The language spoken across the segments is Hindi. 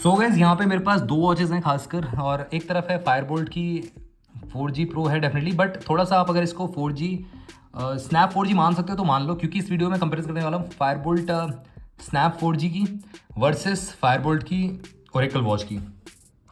सो गाइस यहाँ पे मेरे पास दो वॉचेस हैं खासकर, और एक तरफ है फायरबोल्ट की 4G प्रो है डेफिनेटली, बट थोड़ा सा आप अगर इसको 4G स्नैप 4G मान सकते हो तो मान लो, क्योंकि इस वीडियो में कंपेयर करने वाला हूँ फायरबोल्ट स्नैप 4G की वर्सेस फायरबोल्ट की ओरेकल वॉच की।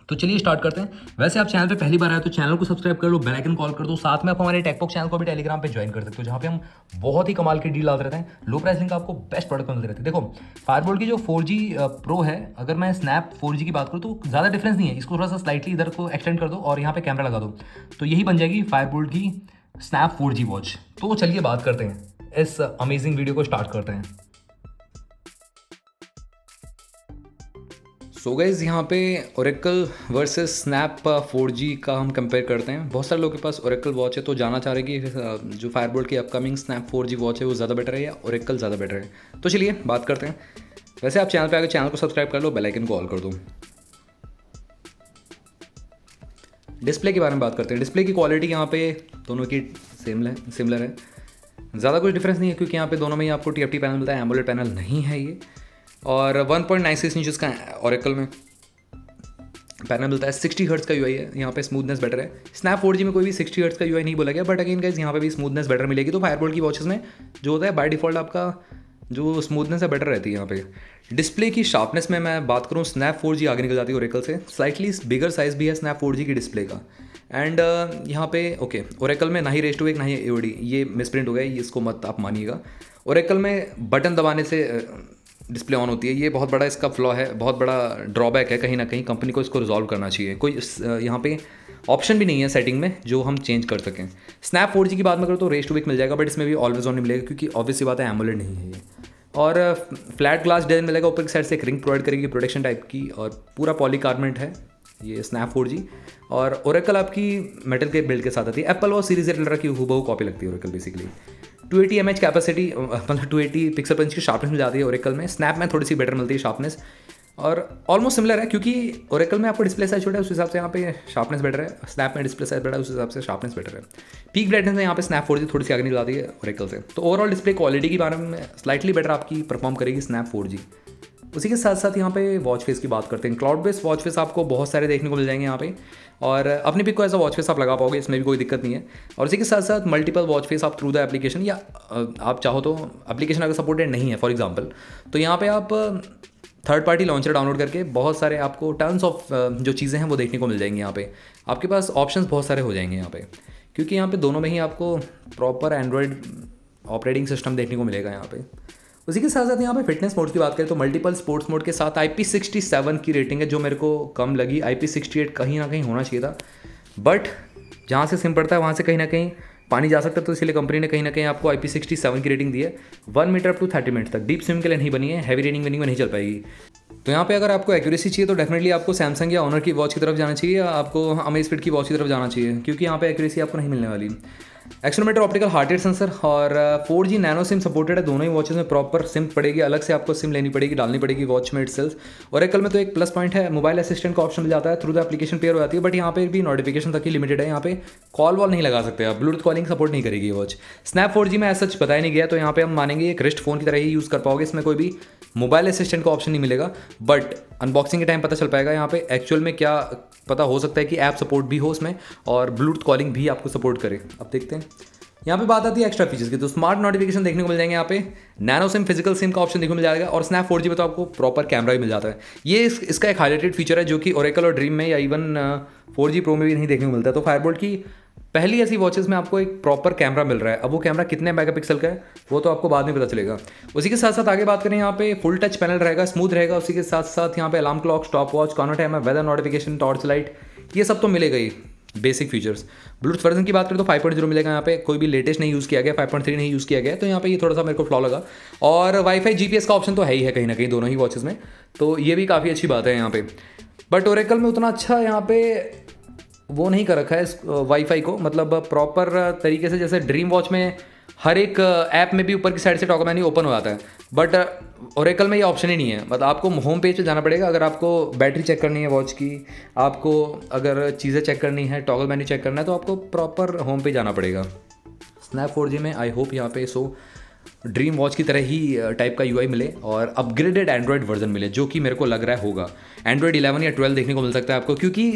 तो चलिए स्टार्ट करते हैं। वैसे आप चैनल पे पहली बार आए तो चैनल को सब्सक्राइब कर लो, बेल आइकन कॉल कर दो, साथ में आप हमारे टेकबॉक्स चैनल को भी टेलीग्राम पे ज्वाइन कर सकते हो, जहाँ पे हम बहुत ही कमाल की डील डालते रहते हैं। लो प्राइस लिंक आपको बेस्ट प्रोडक्ट मिलते रहते हैं। देखो फायरबोल्ट की जो 4G प्रो है, अगर मैं स्नैप 4G की बात करूँ तो ज़्यादा डिफरेंस नहीं है। इसको थोड़ा सा स्लाइटली इधर को एक्सटेंड कर दो और यहाँ पे कैमरा लगा दो, तो यही बन जाएगी फायरबोल्ट की स्नैप 4G वॉच। तो चलिए बात करते हैं, इस अमेजिंग वीडियो को स्टार्ट करते हैं। सो गाइज़ यहाँ पे ओरेकल वर्सेस स्नैप 4G का हम कंपेयर करते हैं। बहुत सारे लोगों के पास ओरेकल वॉच है तो जानना चाह रहे हैं कि जो फायरबोल्ट की अपकमिंग स्नैप 4G वॉच है वो ज़्यादा बेटर है या ओरेकल ज़्यादा बेटर है। तो चलिए बात करते हैं। वैसे आप चैनल पे आकर चैनल को सब्सक्राइब कर लो, बेल आइकन को ऑल कर दो। डिस्प्ले के बारे में बात करते हैं। डिस्प्ले की क्वालिटी यहाँ पे दोनों की सिमिलर है, ज़्यादा कुछ डिफरेंस नहीं है, क्योंकि यहाँ पे दोनों में ही आपको TFT पैनल मिलता है, एमोलेड पैनल नहीं है ये। और 1.96 इंचज़ का ओरेकल में पैनल मिलता है। 60 हर्ट्ज़ का UI है, यहाँ पे स्मूथनेस बेटर है। स्नैप 4G में कोई भी 60 हर्ट्ज़ का UI नहीं बोला गया, बट अगेन गाइस यहाँ पे भी स्मूथनेस बेटर मिलेगी। तो फायरबोल्ट की वॉचेस में जो होता है बाय डिफ़ॉल्ट आपका जो स्मूथनेस है बेटर रहती है। यहाँ पे डिस्प्ले की शार्पनेस में मैं बात करूँ, स्नैप 4G आगे निकल जाती है ओरेकल से। स्लाइटली बिगर साइज़ भी है स्नैप 4G की डिस्प्ले का। एंड यहाँ पे ओके, ओरेकल में ना ही रेस टू वेक ना ही AOD, ये मिसप्रिंट हो गया, ये इसको मत आप मानिएगा। ओरेकल में बटन दबाने से डिस्प्ले ऑन होती है, ये बहुत बड़ा इसका फ्लॉ है, बहुत बड़ा ड्रॉबैक है। कहीं ना कहीं कंपनी को इसको रिजॉल्व करना चाहिए। कोई यहाँ पे ऑप्शन भी नहीं है सेटिंग में जो हम चेंज कर सकें। स्नैप 4G की बात में करो तो रेस टू वीक मिल जाएगा, बट इसमें भी ऑलवेज ऑन नहीं मिलेगा, क्योंकि ऑब्वियस सी बात है एमोलेड नहीं है ये। और फ्लैट ग्लास डिजाइन मिलेगा, ऊपर की साइड से एक रिंग प्रोवाइड करेगी प्रोटेक्शन टाइप की, और पूरा पॉलीकार्बोनेट है ये स्नैप 4G। और ओरेकल आपकी मेटल के बिल्ड के साथ आती है। एप्पल वॉच सीरीज 8 की हूबहू कॉपी लगती है ओरेकल बेसिकली। 280 mAh कैपेसिटी, मतलब 280 पिक्सल पर इंच की शार्पनेस मिल जाती है ओरेकल में। स्नैप में थोड़ी सी बेटर मिलती है शार्पनेस, और ऑलमोस्ट सिमिलर है, क्योंकि ओरेकल में आपको डिस्प्ले साइज छोटा है, उस हिसाब से यहाँ पे शार्पनेस बेटर है। स्नैप में डिस्प्ले साइज बड़ा है, उस हिसाब से शार्पनेस बेटर है। पीक ब्राइटनेस में यहाँ पे स्नैप 4G थोड़ी सी आगे निकल जाती है ओरेकल से। तो ओवरऑल डिस्प्ले क्वालिटी के बारे में स्लाइटली बेटर आपकी परफॉर्म करेगी स्नैप 4G। उसी के साथ साथ यहाँ पे वॉच फेस की बात करते हैं। क्लाउड बेस्ड वॉच फेस आपको बहुत सारे देखने को मिल जाएंगे यहाँ पे, और अपनी पिक को ऐसा वॉच फेस आप लगा पाओगे, इसमें भी कोई दिक्कत नहीं है। और इसी के साथ साथ मल्टीपल वॉच फेस आप थ्रू द एप्लीकेशन, या आप चाहो तो एप्लीकेशन अगर सपोर्टेड नहीं है फॉर एग्जांपल, तो यहाँ पे आप थर्ड पार्टी लॉन्चर डाउनलोड करके बहुत सारे आपको टर्न्स ऑफ जो चीज़ें हैं वो देखने को मिल जाएंगी। यहाँ पे आपके पास ऑप्शंस बहुत सारे हो जाएंगे यहाँ पे, क्योंकि यहाँ पे दोनों में ही आपको प्रॉपर एंड्रॉयड ऑपरेटिंग सिस्टम देखने को मिलेगा यहाँ पे। उसी के साथ साथ यहाँ पे फिटनेस मोड की बात करें तो मल्टीपल स्पोर्ट्स मोड के साथ IP67 की रेटिंग है, जो मेरे को कम लगी। IP68 कहीं ना कहीं होना चाहिए था, बट जहाँ से सिम पड़ता है वहाँ से कहीं ना कहीं पानी जा सकता है, तो इसलिए कंपनी ने कहीं ना कहीं आपको IP67 की रेटिंग दी है। 1 मीटर अप टू 30 मिनट तक डीप स्विम के लिए नहीं बनी है, हैवी रेनिंग में नहीं चल पाएगी। तो यहाँ पे अगर आपको एक्यूरेसी चाहिए तो डेफिनेटली आपको सैमसंग या ऑनर की वॉच की तरफ जाना चाहिए, या आपको अमेज़फिट की वॉच की तरफ जाना चाहिए, क्योंकि यहाँ पे एक्यूरेसी आपको नहीं मिलने वाली। Accelerometer, optical heart rate sensor और 4G नैनो सिम सपोर्टेड है दोनों ही वॉचेस में। प्रॉपर सिम पड़ेगी, अलग से आपको सिम लेनी पड़ेगी, डालनी पड़ेगी वॉच में इटसेल्फ। ओरेकल में तो एक प्लस पॉइंट है, मोबाइल असिस्टेंट का ऑप्शन मिल जाता है, थ्रू द एप्लीकेशन पेयर हो जाती है, बट यहाँ पे भी नोटिफिकेशन तक ही लिमिटेड है। यहाँ पे कॉल वॉल नहीं लगा सकते आप, ब्लूटूथ कॉलिंग सपोर्ट नहीं करेगी वॉच। स्नैप 4G में ऐसा सच बताया नहीं गया, तो यहाँ पे हम मानेंगे एक रिस्ट फोन की तरह ही यूज़ कर पाओगे। इसमें कोई भी मोबाइल असिस्टेंट का ऑप्शन नहीं मिलेगा, बट अनबॉक्सिंग के टाइम पता चल पाएगा यहाँ पे एक्चुअल में क्या। पता हो सकता है कि ऐप सपोर्ट भी हो उसमें, और ब्लूटूथ कॉलिंग भी आपको सपोर्ट करे। अब देखते हैं यहाँ पे बात आती है एक्स्ट्रा फीचर्स की, तो स्मार्ट नोटिफिकेशन देखने को मिल जाएंगे यहाँ पे। नैनो सिम, फिजिकल सिम का ऑप्शन देखने को मिल जाएगा, और स्नैप 4G में तो आपको प्रॉपर कैमरा भी मिल जाता है। ये इसका एक हाईलाइटेड फीचर है, जो कि ओरेकल और ड्रीम में या इवन 4G प्रो में भी नहीं देखने को मिलता है। तो फायरबोल्ट की पहली ऐसी वॉचेस में आपको एक प्रॉपर कैमरा मिल रहा है। अब वो कैमरा कितने मेगापिक्सल का है वो तो आपको बाद में पता चलेगा। उसी के साथ साथ आगे बात करें, यहाँ पे फुल टच पैनल रहेगा, स्मूथ रहेगा। उसी के साथ साथ यहाँ पे alarm clock, stop watch, corner timer, weather notification, torch light, ये सब तो मिलेगा ही बेसिक फीचर्स। ब्लूटूथ वर्जन की बात करें तो 5.0 मिलेगा यहाँ पे, कोई भी लेटेस्ट नहीं यूज़ किया गया, 5.3 नहीं यूज़ किया गया, तो यहाँ पे ये थोड़ा सा मेरे को फ्लॉ लगा। और वाईफाई GPS का ऑप्शन तो है ही है कहीं ना कहीं दोनों ही वॉचेस में, तो ये भी काफ़ी अच्छी बात है यहाँ पे। बट ओरेकल में उतना अच्छा यहाँ पे वो नहीं कर रखा है इस वाईफाई को, मतलब प्रॉपर तरीके से। जैसे ड्रीम वॉच में हर एक ऐप में भी ऊपर की साइड से टॉगल मेन्यू ओपन हो जाता है, बट ओरेकल में ये ऑप्शन ही नहीं है। मतलब आपको होम पेज पे जाना पड़ेगा अगर आपको बैटरी चेक करनी है वॉच की, आपको अगर चीज़ें चेक करनी है, टॉगल मेन्यू चेक करना है, तो आपको प्रॉपर होम पे जाना पड़ेगा। स्नैप 4G में आई होप यहाँ पे सो ड्रीम वॉच की तरह ही टाइप का यूआई मिले और अपग्रेडेड एंड्रॉयड वर्जन मिले, जो कि मेरे को लग रहा है होगा एंड्रॉयड 11 या 12 देखने को मिल सकता है आपको, क्योंकि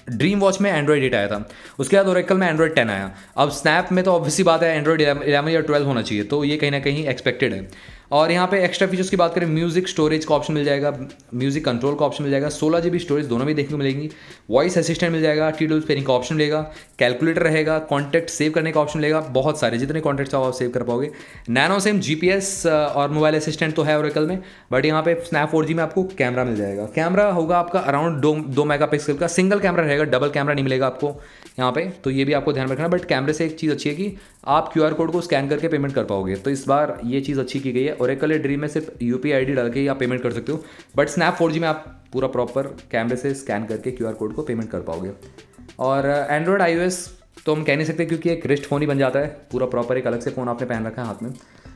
ड्रीम वॉच में एंड्रॉयड 8 आया था, उसके बाद ओरेकल में एंड्रॉयड 10 आया। अब स्नैप में तो ऑब्वियसली बात है एंड्रॉयड 11 या 12 होना चाहिए, तो ये कहीं ना कहीं एक्सपेक्टेड है। और यहाँ पे एक्स्ट्रा फीचर्स की बात करें, म्यूजिक स्टोरेज का ऑप्शन मिल जाएगा, म्यूजिक कंट्रोल का ऑप्शन मिल जाएगा, 16 GB स्टोरेज दोनों भी देखने को मिलेगी, वॉइस असिस्टेंट मिल जाएगा, टी-डब्ल्यू पेयरिंग का ऑप्शन मिलेगा, कैलकुलेटर रहेगा, कॉन्टैक्ट सेव करने का ऑप्शन मिलेगा, बहुत सारे जितने कॉन्टैक्ट चाहो आप सेव कर पाओगे। नैनो सिम, GPS और मोबाइल असिस्टेंट तो है ओरेकल में, बट यहाँ पे स्नैप 4G में आपको कैमरा मिल जाएगा। कैमरा होगा आपका अराउंड 2 मेगापिक्सल का, सिंगल कैमरा रहेगा, डबल कैमरा नहीं मिलेगा आपको यहाँ पे, तो ये भी आपको ध्यान रखना। बट कैमरे से एक चीज़ अच्छी है कि आप QR कोड को स्कैन करके पेमेंट कर पाओगे, तो इस बार ये चीज़ अच्छी की गई है। ओरेकल ड्रीम में सिर्फ UPI ID डाल के ही आप पेमेंट कर सकते हो, बट स्नैप 4G में आप पूरा प्रॉपर कैमरे से स्कैन करके QR कोड को पेमेंट कर पाओगे। और एंड्रॉयड iOS तो हम कह नहीं सकते, क्योंकि एक रिस्ट फ़ोन ही बन जाता है, पूरा प्रॉपर एक अलग से फ़ोन आपने पहन रखा है हाथ में।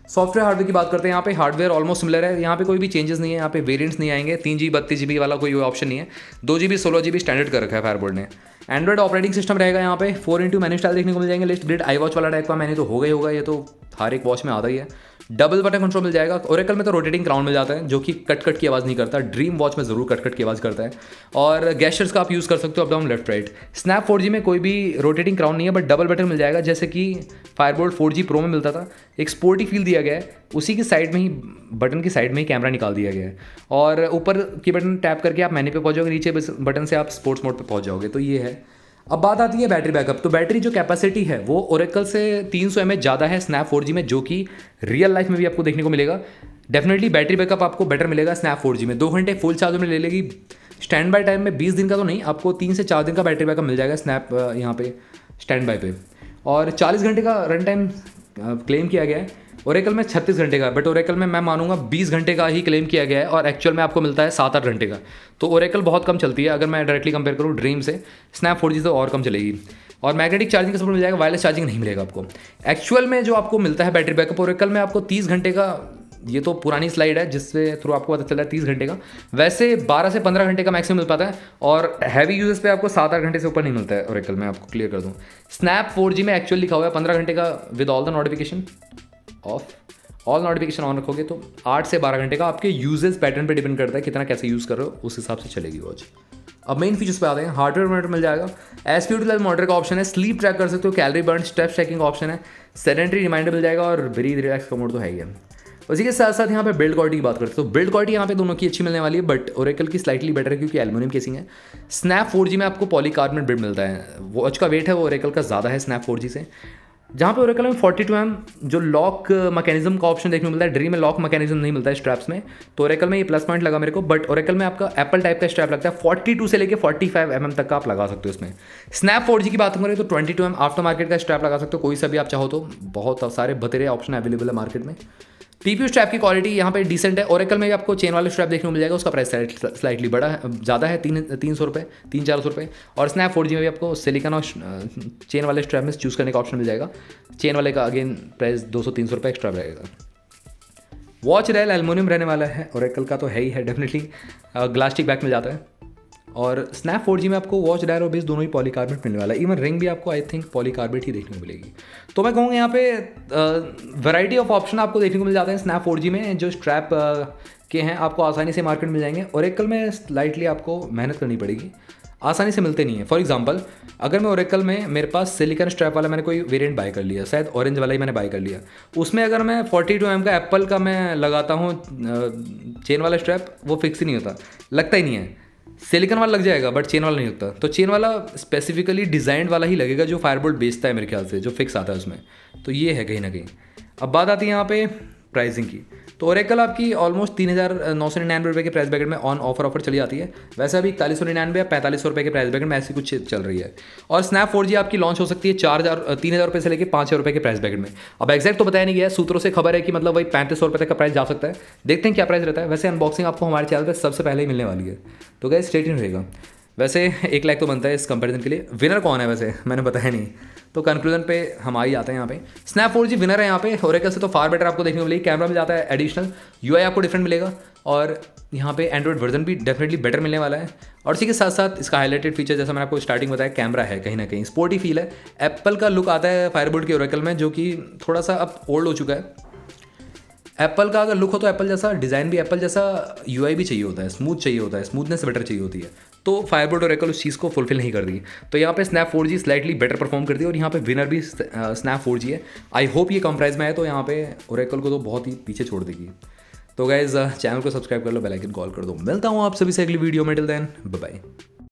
सॉफ्टवेयर हार्डवेयर की बात करते हैं, यहाँ पे हार्डवेयर ऑलमोस्ट सिमिलर है, यहाँ पे कोई भी चेंजेस नहीं है, यहाँ पे वेरिएंट्स नहीं आएंगे, 3GB 32GB वाला कोई ऑप्शन नहीं है, 2GB 16GB स्टैंडर्ड कर रखा है फायरबोल्ट ने। एंड्रॉयड ऑपरेटिंग सिस्टम रहेगा यहाँ पे, 4x मेन्यू स्टाइल देखने को मिल जाएंगे, लिस्ट ग्रिड iWatch वाला टाइप का मैंने तो होगा ही होगा, ये तो हर एक वॉच में आता ही है। डबल बटन कंट्रोल मिल जाएगा, ओरेकल में तो रोटेटिंग क्राउन मिल जाता है जो कि कट की आवाज़ नहीं करता, ड्रीम वॉच में ज़रूर कट की आवाज़ करता है। और गैस्चर्स का आप यूज़ कर सकते हो up down left right. Snap 4G में कोई भी रोटेटिंग क्राउन नहीं है, बट डबल बटन मिल जाएगा, जैसे कि फायरबोल्ट 4G प्रो में मिलता था, एक स्पोर्टी फील दिया गया है, उसी की साइड में ही बटन की साइड में ही कैमरा निकाल दिया गया है, और ऊपर की बटन टैप करके आप मेन्यू पे पहुंच जाओगे, नीचे बटन से आप स्पोर्ट्स मोड पे पहुंच जाओगे, तो ये है। अब बात आती है बैटरी बैकअप, तो बैटरी जो कैपेसिटी है वो ओरेकल से 300 mAh ज़्यादा है स्नैप 4G में, जो कि रियल लाइफ में भी आपको देखने को मिलेगा। डेफिनेटली बैटरी बैकअप आपको बेटर मिलेगा स्नैप 4G में, 2 घंटे फुल चार्ज में ले लेगी। स्टैंड बाय टाइम में 20 दिन का तो नहीं, आपको 3 से 4 दिन का बैटरी बैकअप मिल जाएगा स्नैप यहाँ पे स्टैंड बाय पे, और 40 घंटे का रन टाइम क्लेम किया गया है। ओरेकल में 36 घंटे का, बट ओरेकल में मैं मानूंगा 20 घंटे का ही क्लेम किया गया है, और एक्चुअल में आपको मिलता है 7-8 घंटे का, तो ओरेकल बहुत कम चलती है अगर मैं डायरेक्टली कंपेयर करूँ ड्रीम से। स्नैप 4G तो और कम चलेगी, और मैग्नेटिक चार्जिंग का सपोर्ट मिल जाएगा, वायरलेस चार्जिंग नहीं मिलेगा आपको। एक्चुअल में जो आपको मिलता है बैटरी बैकअप ओरेकल में आपको 30 घंटे का, ये तो पुरानी स्लाइड है जिससे थ्रू आपको पता चल रहा है 30 घंटे का, वैसे 12 से 15 घंटे का मैक्सिमम मिल पाता है, और हैवी यूजर्स पे आपको 7-8 घंटे से ऊपर नहीं मिलता है ओरेकल में, आपको क्लियर कर दूँ। स्नैप 4G में एक्चुअल लिखा हुआ है 15 घंटे का with all the notification of, all notification on रखोगे तो 8 से 12 घंटे का, आपके यूजेस पैटर्न पे डिपेंड करता है कितना कैसे यूज़ कर रहे हो, उस हिसाब से चलेगी वॉच। अब मेन फीचर्स पे आते हैं। हार्डवेयर मॉनिटर मिल जाएगा, SpO2 लेवल मॉनिटर का ऑप्शन है, स्लीप ट्रैक कर सकते हो, कैलोरी बर्न, स्टेप ट्रैकिंग का ऑप्शन है, सेडेंटरी रिमाइंडर मिल जाएगा, और ब्रीथ रिलैक्स का मोड तो है ही है। उसी के साथ साथ यहाँ पे बिल्ड क्वालिटी की बात करते हैं, तो बिल्ड क्वालिटी यहाँ पे दोनों की अच्छी मिलने वाली है, बट ओरेकल की स्लाइटली बेटर है क्योंकि एल्यूमिनियम केसिंग है। स्नैप 4G में आपको पॉलीकार्बोनेट बिल्ड मिलता है, वॉच का वेट है वो ओरेकल का ज़्यादा है स्नैप 4G से, जहाँ पे ओरेकल में 42mm जो लॉक मैकेनिज्म का ऑप्शन देखने को मिलता है, ड्रीम में लॉक मैकेनिज्म नहीं मिलता है स्ट्रैप्स में, तो ओरेकल में ये प्लस पॉइंट लगा मेरे को। बट ओरेकल में आपका एप्पल टाइप का स्ट्रैप लगता है, 42 से लेके 45mm तक का आप लगा सकते हो इसमें। स्नैप 4G की बात करें तो 22mm आफ्टर मार्केट का स्ट्रैप लगा सकते हो, कोई सा भी आप चाहो तो, बहुत सारे बतेरे ऑप्शन अवेलेबल है मार्केट में। TPU स्ट्रैप की क्वालिटी यहाँ पे डिसेंट है। ओरेकल में भी आपको चेन वाले स्ट्रैप देखने को मिल जाएगा, उसका प्राइस स्लाइटली बड़ा है, ज़्यादा है, 300 रुपये, 300-400 रुपये। और स्नैप 4G में भी आपको सिलिकॉन और चेन वाले स्ट्रैप में चूज़ करने का ऑप्शन मिल जाएगा। चेन वाले का अगेन प्राइस 200-300 रुपये एक्स्ट्रा रहेगा। वॉच रेल एल्युमिनियम रहने वाला है, ओरेकल का तो है ही है डेफिनेटली, ग्लास्टिक बैक मिल जाता है। और स्नैप 4G में आपको वॉच डायल और बेस दोनों ही पॉलीकार्बोनेट मिलने वाला है, इवन रिंग भी आपको आई थिंक पॉलीकार्बोनेट ही देखने को मिलेगी। तो मैं कहूँगा यहाँ पे वैरायटी ऑफ ऑप्शन आपको देखने को मिल जाते हैं स्नैप 4G में, जो स्ट्रैप के हैं आपको आसानी से मार्केट मिल जाएंगे। ओरेकल में स्लाइटली आपको मेहनत करनी पड़ेगी, आसानी से मिलते नहीं है। फॉर एग्जांपल अगर मैं ओरेकल में, मेरे पास सिलिकॉन स्ट्रैप वाला मैंने कोई वेरिएंट बाय कर लिया, शायद ऑरेंज वाला ही मैंने बाय कर लिया, उसमें अगर मैं 42mm का एप्पल का मैं लगाता हूँ चेन वाला स्ट्रैप, वो फिक्स ही नहीं होता, लगता ही नहीं है। सिलिकॉन वाला लग जाएगा बट चेन वाला नहीं होता, तो चेन वाला स्पेसिफिकली डिज़ाइंड वाला ही लगेगा जो फायरबोल्ट बेचता है मेरे ख्याल से, जो फिक्स आता है उसमें। तो ये है कहीं ना कहीं। अब बात आती है यहाँ पे प्राइसिंग की, तो ओरेकल आपकी ऑलमोस्ट 3,999 रुपये के प्राइस ब्रैकेट में ऑफर चली जाती है। वैसे अभी 4199 या 4500 रुपये के प्राइस ब्रैकेट में ऐसी कुछ चल रही है। और स्नैप 4G आपकी लॉन्च हो सकती है 3,000 रुपये से लेकर 5,000 रुपये के प्राइस ब्रैकेट में। अब एक्जैक्ट तो बताया नहीं गया, सूत्रों से खबर है कि मतलब वही 3500 रुपये तक का प्राइस जा सकता है। देखते हैं क्या प्राइस रहता है। वैसे अनबॉक्सिंग आपको हमारे चैनल पर सबसे पहले ही मिलने वाली है, तो गाइस स्टे ट्यून्ड रहेगा। वैसे 1 लाख तो बनता है इस कंपैरिजन के लिए। विनर कौन है वैसे मैंने बताया नहीं, तो कंक्लूजन पे हम आ ही आते हैं यहाँ पे। स्नैप 4G विनर है यहाँ पे। ओरेकल से तो फार बेटर आपको देखने को मिलेगी, कैमरा मिल जाता है एडिशनल, UI आपको डिफरेंट मिलेगा, और यहाँ पे एंड्रॉइड वर्जन भी डेफिनेटली बेटर मिलने वाला है। और इसी के साथ साथ इसका हाईलाइटेड फीचर जैसा मैंने आपको स्टार्टिंग बताया, कैमरा है, कहीं ना कहीं स्पोर्टी फील है। एप्पल का लुक आता है फायरबोल्ट के ओरेकल में, जो कि थोड़ा सा अब ओल्ड हो चुका है। एप्पल का अगर लुक हो तो एप्पल जैसा, डिज़ाइन भी एप्पल जैसा, यूआई भी चाहिए होता है, स्मूथ चाहिए होता है, स्मूथनेस बेटर चाहिए होती है। तो फायरबोल्ट ओरेकल उस चीज़ को फुलफिल नहीं कर दी। तो यहाँ पे snap 4G slightly better perform करती है और यहाँ पे विनर भी स्नैप 4G है। आई होप ये कम प्राइस में है तो यहाँ पे ओरेकल को तो बहुत ही पीछे छोड़ देगी। तो गाइज चैनल को सब्सक्राइब कर लो, बेल आइकन कॉल कर दो। मिलता हूँ आप सभी से अगली वीडियो में। Till then bye bye.